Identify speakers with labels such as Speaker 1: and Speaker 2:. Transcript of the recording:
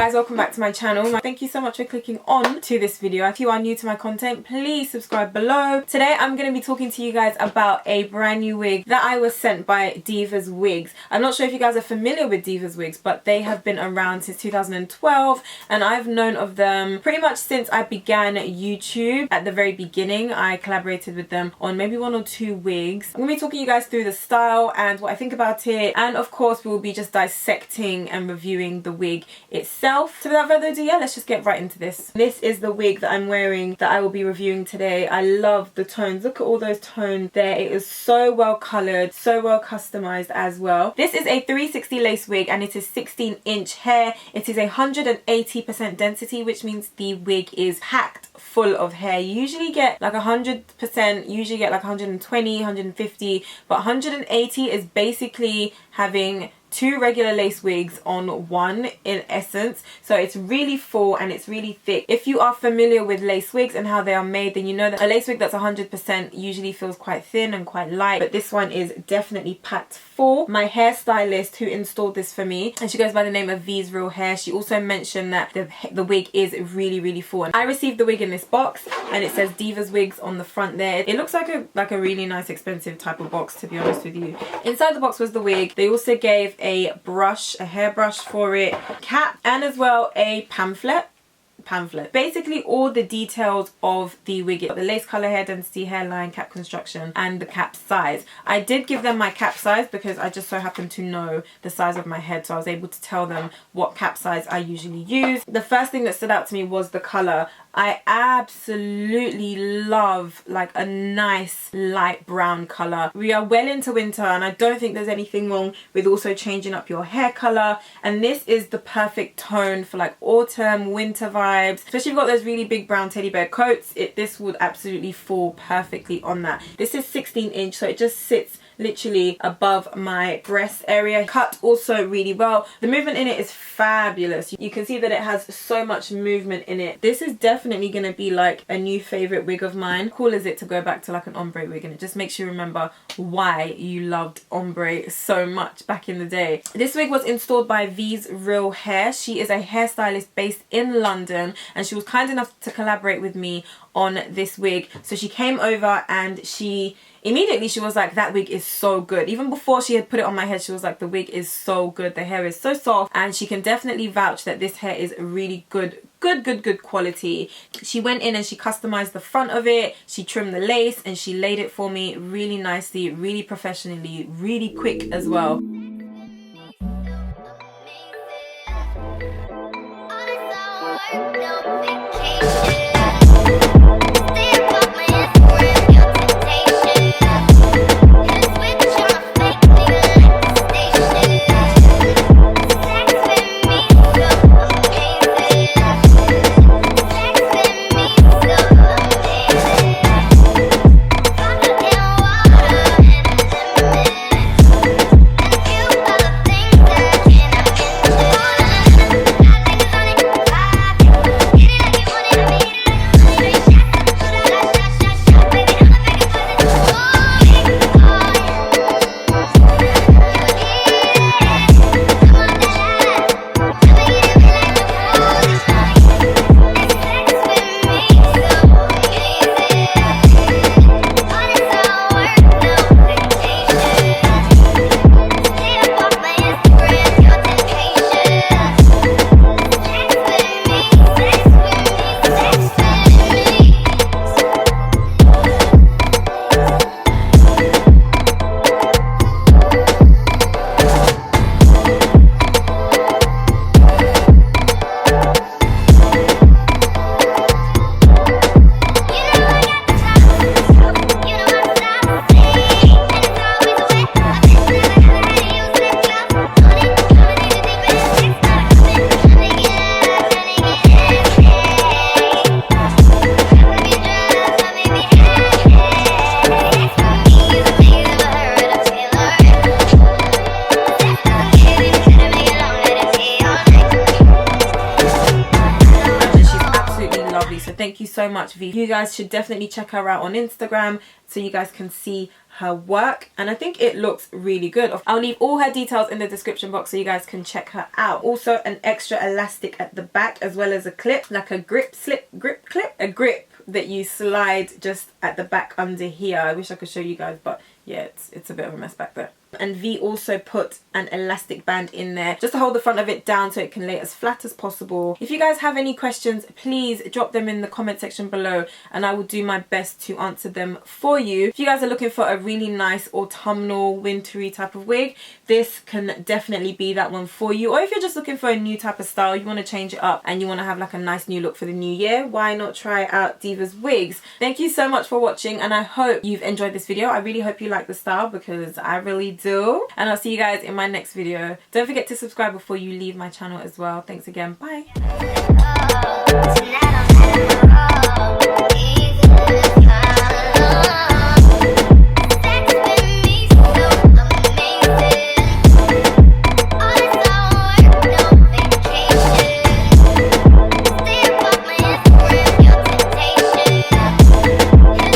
Speaker 1: guys, welcome back to my channel. Thank you so much for clicking on to this video. If you are new to my content, please subscribe below. Today I'm going to be talking to you guys about a brand new wig that I was sent by DIVASWIGS. I'm not sure if you guys are familiar with DIVASWIGS, but they have been around since 2012 and I've known of them pretty much since I began YouTube. At the very beginning I collaborated with them on maybe 1 or 2 wigs. I'm going to be talking you guys through the style and what I think about it, and of course we will be just dissecting and reviewing the wig itself. So without further ado, yeah, let's just get right into this. This is the wig that I'm wearing that I will be reviewing today. I love the tones. Look at all those tones there. It is so well coloured, so well customized as well. This is a 360 lace wig and it is 16-inch hair. It is 180% density, which means the wig is packed full of hair. You usually get like 100%, usually get like 120, 150, but 180 is basically having 2 regular lace wigs on one in essence. So it's really full and it's really thick. If you are familiar with lace wigs and how they are made, then you know that a lace wig that's 100% usually feels quite thin and quite light, but this one is definitely packed full. My hairstylist who installed this for me, and she goes by the name of V's Real Hair, she also mentioned that the wig is really full. And I received the wig in this box and it says DIVASWIGS on the front there. It looks like a really nice expensive type of box, to be honest with you. Inside the box was the wig. They also gave a brush, a hairbrush for it, cap, and as well a pamphlet. Basically all the details of the wig: the lace color, hair density, hairline, cap construction, and the cap size. I did give them my cap size because I just so happen to know the size of my head, so I was able to tell them what cap size I usually use. The first thing that stood out to me was the color. I absolutely love like a nice light brown color. We are well into winter and I don't think there's anything wrong with also changing up your hair color, and this is the perfect tone for like autumn, winter vibes. Especially if you've got those really big brown teddy bear coats, this would absolutely fall perfectly on that. This is 16-inch, so it just sits literally above my breast area. Cut also really well. The movement in it is fabulous. You can see that it has so much movement in it. This is definitely going to be like a new favorite wig of mine. Cool is it to go back to like an ombre wig, and it just makes you remember why you loved ombre so much back in the day. This wig was installed by V's Real Hair. She is a hairstylist based in London and she was kind enough to collaborate with me on this wig. So she came over and she was like, that wig is so good. Even before she had put it on my head, she was like, the wig is so good, the hair is so soft, and she can definitely vouch that this hair is really good quality. She went in and she customized the front of it, she trimmed the lace, and she laid it for me really nicely, really professionally, really quick as well. so much, V. You guys should definitely check her out on Instagram so you guys can see her work, and I think it looks really good. I'll leave all her details in the description box so you guys can check her out. Also an extra elastic at the back, as well as a clip, like a grip clip, a grip that you slide just at the back under here. I wish I could show you guys, but yeah, it's a bit of a mess back there. And V also put an elastic band in there just to hold the front of it down so it can lay as flat as possible. If you guys have any questions, please drop them in the comment section below and I will do my best to answer them for you. If you guys are looking for a really nice autumnal, wintry type of wig, this can definitely be that one for you. Or if you're just looking for a new type of style, you want to change it up and you want to have like a nice new look for the new year, why not try out Divas Wigs? Thank you so much for watching and I hope you've enjoyed this video. I really hope you like the style because I really do. And I'll see you guys in my next video. Don't forget to subscribe before you leave my channel as well. Thanks again. Bye.